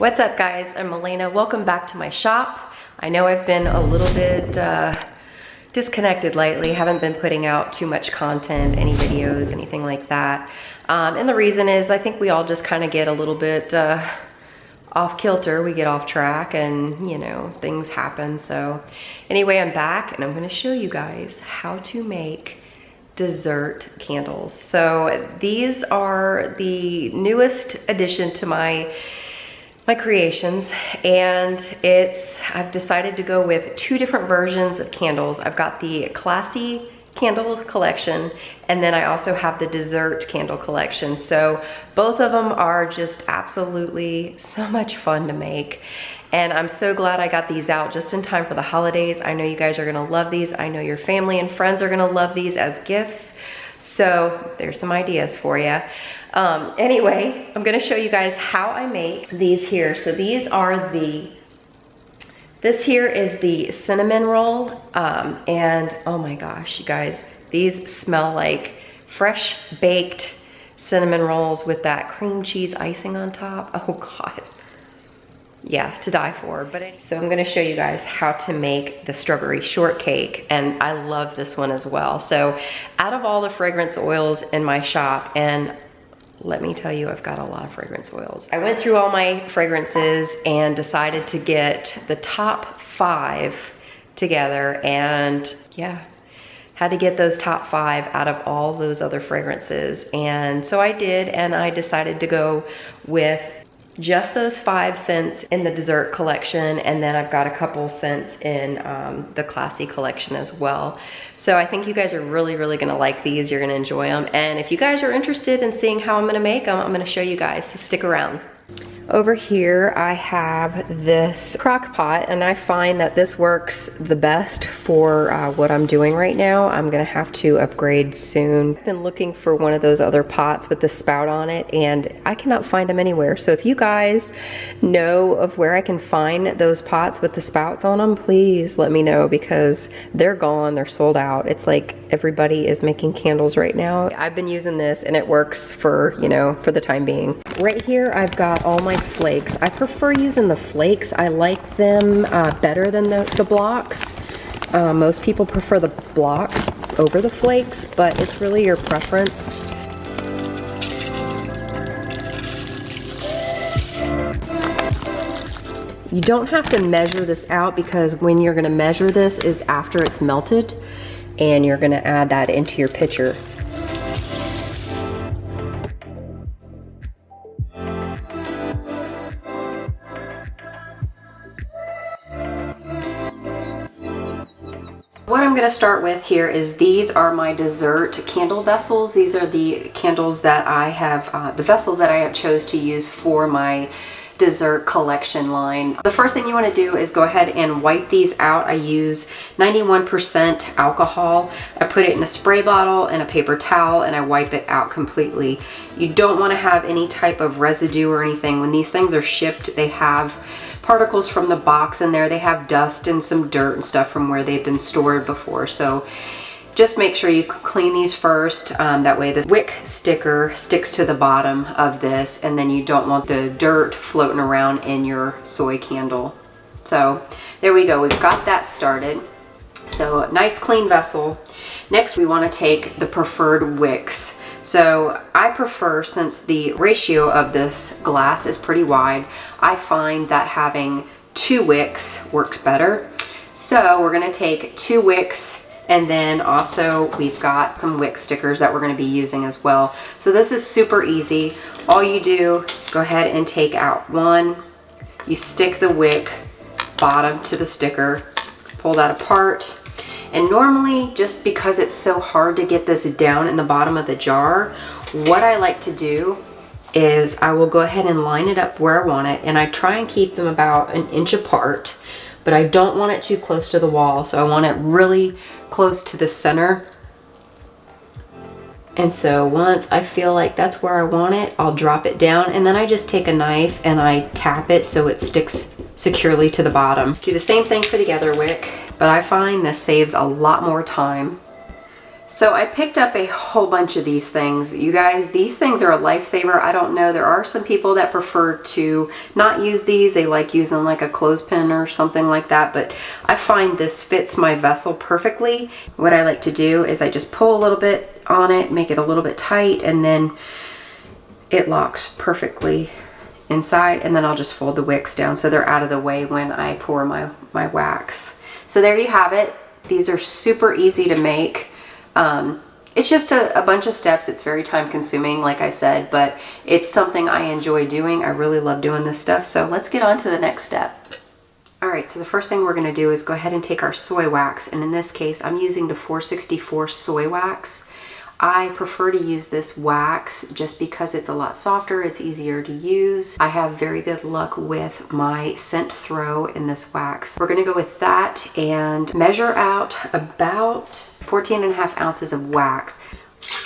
What's up guys, I'm Malena. Welcome back to my shop. I know I've been a little bit disconnected lately. Haven't been putting out too much content, any videos, anything like that. And the reason is I think we all just kind of get a little bit off kilter. We get off track and you know, things happen. So anyway, I'm back and I'm gonna show you guys how to make dessert candles. So these are the newest addition to my creations, and I've decided to go with two different versions of candles. I've got the classy candle collection, and then I also have the dessert candle collection. So both of them are just absolutely so much fun to make. And I'm so glad I got these out just in time for the holidays. I know you guys are gonna love these. I know your family and friends are gonna love these as gifts. So there's some ideas for you. Anyway, I'm gonna show you guys how I make these here. So these are this here is the cinnamon roll. And oh my gosh, you guys, these smell like fresh baked cinnamon rolls with that cream cheese icing on top. Oh God. Yeah, to die for. So I'm gonna show you guys how to make the strawberry shortcake, and I love this one as well. So out of all the fragrance oils in my shop, and let me tell you, I've got a lot of fragrance oils. I went through all my fragrances and decided to get the top 5 together, and yeah, had to get those top 5 out of all those other fragrances. And so I did, and I decided to go with just those 5 scents in the dessert collection, and then I've got a couple scents in the classy collection as well. So I think you guys are really gonna like these. You're gonna enjoy them, and if you guys are interested in seeing how I'm gonna make them, I'm gonna show you guys, so stick around. Over here I have this crock pot, and I find that this works the best for what I'm doing right now. I'm gonna have to upgrade soon. I've been looking for one of those other pots with the spout on it, and I cannot find them anywhere. So if you guys know of where I can find those pots with the spouts on them, please let me know, because they're gone, they're sold out. It's like everybody is making candles right now. I've been using this and it works for, you know, for the time being. Right here I've got all my flakes. I prefer using the flakes. I like them better than the blocks. Most people prefer the blocks over the flakes, but it's really your preference. You don't have to measure this out, because when you're gonna measure this is after it's melted, and you're gonna add that into your pitcher. What I'm gonna start with here is these are my dessert candle vessels. These are the candles that I have, the vessels that I have chose to use for my dessert collection line. The first thing you want to do is go ahead and wipe these out. I use 91% alcohol. I put it in a spray bottle and a paper towel, and I wipe it out completely. You don't want to have any type of residue or anything. When these things are shipped, they have particles from the box in there. They have dust and some dirt and stuff from where they've been stored before. So just make sure you clean these first. That way the wick sticker sticks to the bottom of this, and then you don't want the dirt floating around in your soy candle. So there we go, we've got that started. So nice clean vessel. Next we want to take the preferred wicks. So I prefer, since the ratio of this glass is pretty wide, I find that having 2 wicks works better. So we're going to take 2 wicks, and then also we've got some wick stickers that we're going to be using as well. So this is super easy. All you do, go ahead and take out one. You stick the wick bottom to the sticker, pull that apart. And normally, just because it's so hard to get this down in the bottom of the jar, what I like to do is I will go ahead and line it up where I want it, and I try and keep them about an inch apart, but I don't want it too close to the wall, so I want it really close to the center. And so once I feel like that's where I want it, I'll drop it down, and then I just take a knife and I tap it so it sticks securely to the bottom. Do the same thing for the other wick, but I find this saves a lot more time. So I picked up a whole bunch of these things. You guys, these things are a lifesaver. I don't know, there are some people that prefer to not use these. They like using like a clothespin or something like that, but I find this fits my vessel perfectly. What I like to do is I just pull a little bit on it, make it a little bit tight, and then it locks perfectly inside, and then I'll just fold the wicks down so they're out of the way when I pour my wax. So there you have it. These are super easy to make. It's just a bunch of steps. It's very time consuming, like I said, but it's something I enjoy doing. I really love doing this stuff. So let's get on to the next step. All right, so the first thing we're gonna do is go ahead and take our soy wax. And in this case, I'm using the 464 soy wax. I prefer to use this wax just because it's a lot softer, it's easier to use. I have very good luck with my scent throw in this wax. We're gonna go with that and measure out about 14.5 ounces of wax.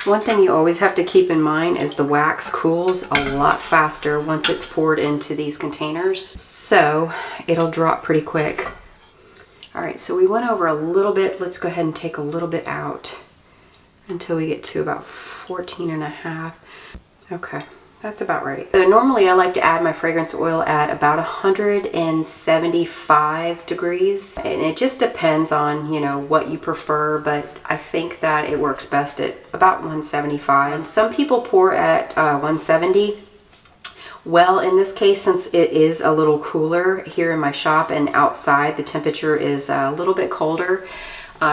One thing you always have to keep in mind is the wax cools a lot faster once it's poured into these containers, so it'll drop pretty quick. All right, so we went over a little bit. Let's go ahead and take a little bit out until we get to about 14.5. Okay, that's about right. So normally I like to add my fragrance oil at about 175 degrees, and it just depends on, you know, what you prefer, but I think that it works best at about 175. Some people pour at 170. Well, in this case, since it is a little cooler here in my shop and outside the temperature is a little bit colder,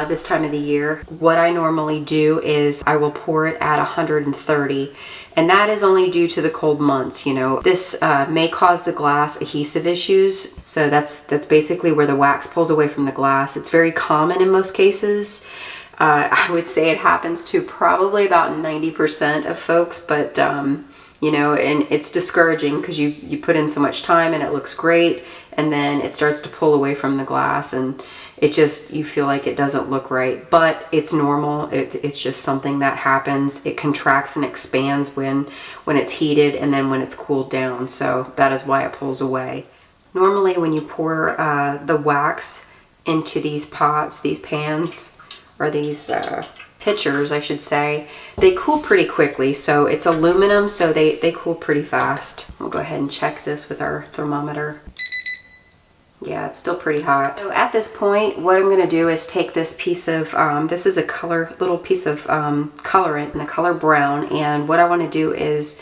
this time of the year, what I normally do is I will pour it at 130, and that is only due to the cold months. You know, this may cause the glass adhesive issues, so that's basically where the wax pulls away from the glass. It's very common in most cases. I would say it happens to probably about 90% of folks, but you know, and it's discouraging because you put in so much time and it looks great, and then it starts to pull away from the glass, and it just, you feel like it doesn't look right, but it's normal. It's just something that happens. It contracts and expands when it's heated and then when it's cooled down. So that is why it pulls away. Normally when you pour the wax into these pots, these pans, or these pitchers, I should say, they cool pretty quickly. So it's aluminum, so they cool pretty fast. We'll go ahead and check this with our thermometer. Yeah, it's still pretty hot. So at this point, what I'm gonna do is take this piece of, this is a little piece of colorant in the color brown, and what I wanna do is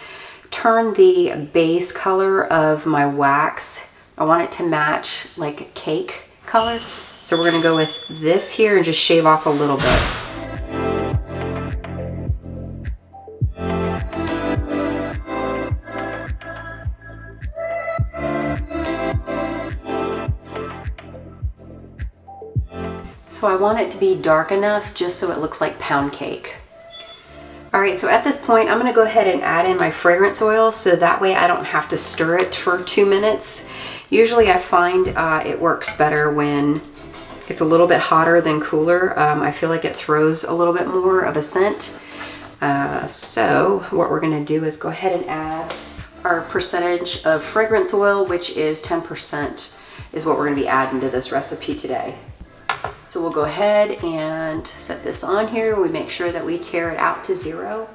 turn the base color of my wax. I want it to match like a cake color. So we're gonna go with this here and just shave off a little bit. So I want it to be dark enough just so it looks like pound cake. All right, so at this point, I'm gonna go ahead and add in my fragrance oil so that way I don't have to stir it for 2 minutes. Usually I find it works better when it's a little bit hotter than cooler. I feel like it throws a little bit more of a scent. So what we're gonna do is go ahead and add our percentage of fragrance oil, which is 10%, is what we're gonna be adding to this recipe today. So we'll go ahead and set this on here. We make sure that we tare it out to 0.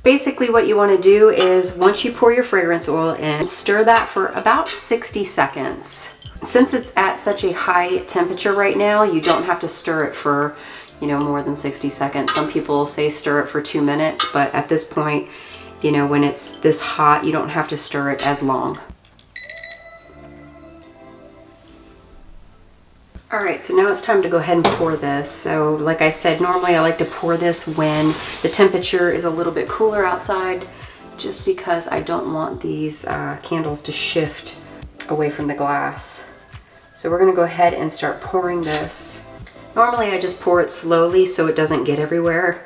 Basically what you want to do is once you pour your fragrance oil in, stir that for about 60 seconds. Since it's at such a high temperature right now, you don't have to stir it for, you know, more than 60 seconds. Some people say stir it for 2 minutes, but at this point, you know, when it's this hot, you don't have to stir it as long. All right, so now it's time to go ahead and pour this. So like I said, normally I like to pour this when the temperature is a little bit cooler outside, just because I don't want these candles to shift away from the glass. So we're gonna go ahead and start pouring this. Normally I just pour it slowly so it doesn't get everywhere.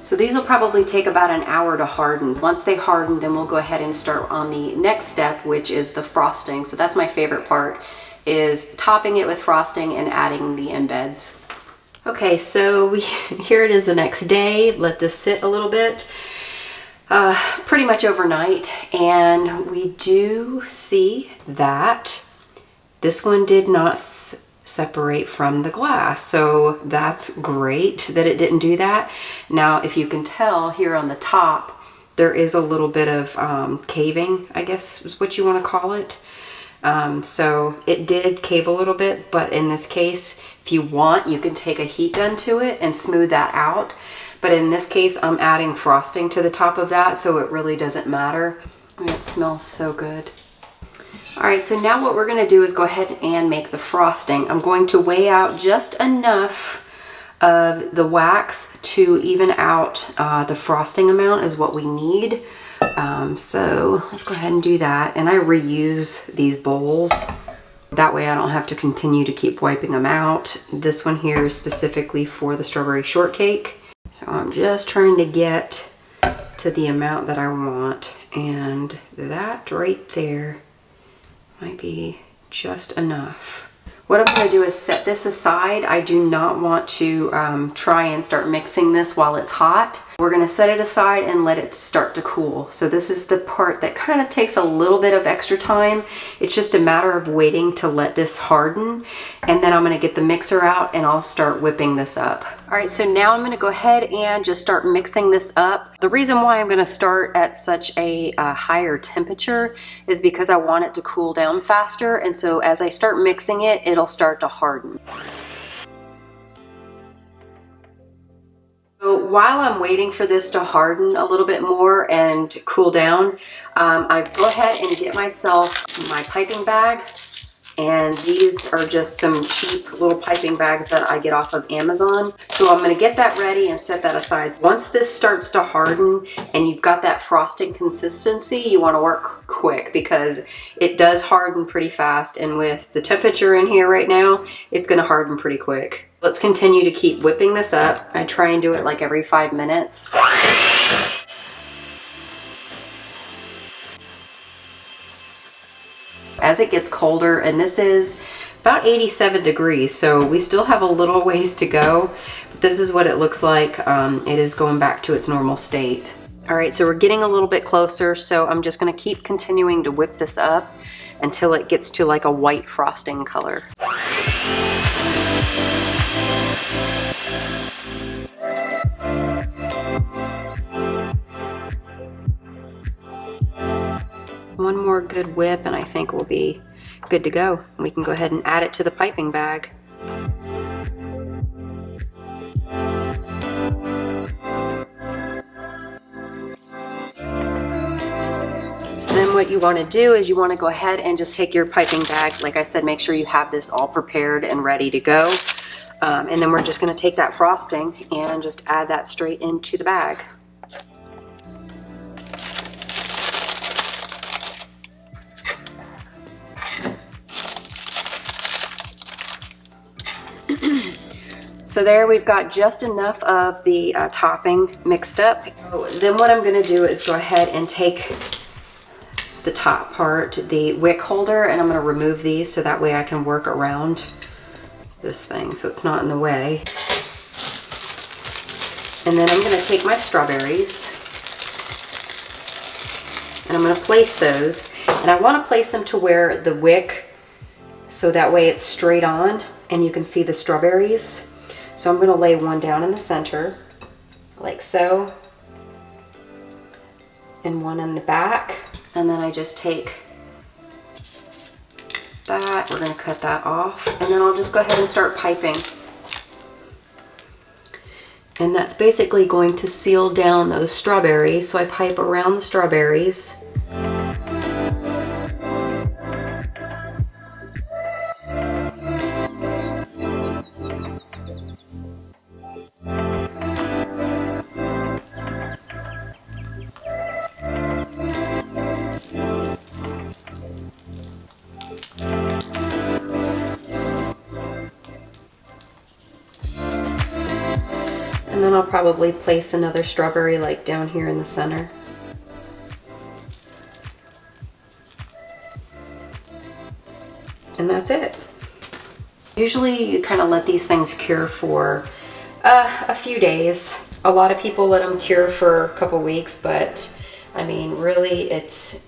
So these will probably take about an hour to harden. Once they harden, then we'll go ahead and start on the next step, which is the frosting. So that's my favorite part, is topping it with frosting and adding the embeds. Okay, so here it is the next day. Let this sit a little bit, pretty much overnight. And we do see that this one did not separate from the glass, so that's great that it didn't do that. Now, if you can tell here on the top, there is a little bit of caving, I guess is what you want to call it. So it did cave a little bit, but in this case, if you want, you can take a heat gun to it and smooth that out. But in this case, I'm adding frosting to the top of that, so it really doesn't matter. I mean, it smells so good. All right, so now what we're gonna do is go ahead and make the frosting. I'm going to weigh out just enough of the wax to even out the frosting amount is what we need. So let's go ahead and do that. And I reuse these bowls. That way I don't have to continue to keep wiping them out. This one here is specifically for the strawberry shortcake. So I'm just trying to get to the amount that I want. And that right there might be just enough. What I'm going to do is set this aside. I do not want to try and start mixing this while it's hot. We're going to set it aside and let it start to cool. So this is the part that kind of takes a little bit of extra time. It's just a matter of waiting to let this harden. And then I'm going to get the mixer out and I'll start whipping this up. All right, so now I'm going to go ahead and just start mixing this up. The reason why I'm going to start at such a higher temperature is because I want it to cool down faster. And so as I start mixing it, it'll start to harden. So while I'm waiting for this to harden a little bit more and cool down, I go ahead and get myself my piping bag. And these are just some cheap little piping bags that I get off of Amazon. So I'm going to get that ready and set that aside. Once this starts to harden and you've got that frosting consistency, you want to work quick because it does harden pretty fast. And with the temperature in here right now, it's going to harden pretty quick. Let's continue to keep whipping this up. I try and do it like every 5 minutes. As it gets colder, and this is about 87 degrees, so we still have a little ways to go, but this is what it looks like. It is going back to its normal state. All right, so we're getting a little bit closer, so I'm just going to keep continuing to whip this up until it gets to like a white frosting color. One more good whip and I think we'll be good to go. We can go ahead and add it to the piping bag. So then what you want to do is you want to go ahead and just take your piping bag. Like I said, make sure you have this all prepared and ready to go. And then we're just going to take that frosting and just add that straight into the bag. So there we've got just enough of the topping mixed up. Then what I'm going to do is go ahead and take the top part, the wick holder, and I'm going to remove these so that way I can work around this thing so it's not in the way. And then I'm going to take my strawberries and I'm going to place those, and I want to place them to where the wick, so that way it's straight on and you can see the strawberries. So I'm going to lay one down in the center, like so, and one in the back. And then I just take that, we're going to cut that off, and then I'll just go ahead and start piping. And that's basically going to seal down those strawberries. So I pipe around the strawberries. And then I'll probably place another strawberry like down here in the center. And that's it. Usually you kind of let these things cure for a few days. A lot of people let them cure for a couple weeks, but I mean, really, it's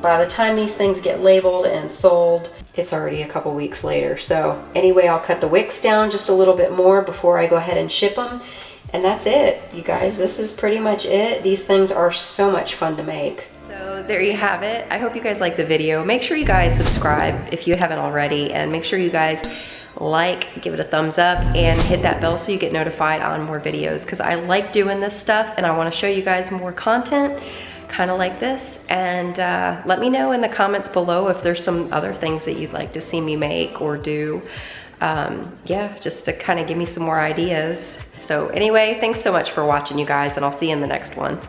by the time these things get labeled and sold, it's already a couple weeks later. So anyway, I'll cut the wicks down just a little bit more before I go ahead and ship them. And that's it, you guys. This is pretty much it. These things are so much fun to make. So there you have it. I hope you guys liked the video. Make sure you guys subscribe if you haven't already, and make sure you guys like, give it a thumbs up, and hit that bell so you get notified on more videos, because I like doing this stuff and I want to show you guys more content kind of like this. And let me know in the comments below if there's some other things that you'd like to see me make or do. Yeah, just to kind of give me some more ideas. So anyway, thanks so much for watching, you guys, and I'll see you in the next one.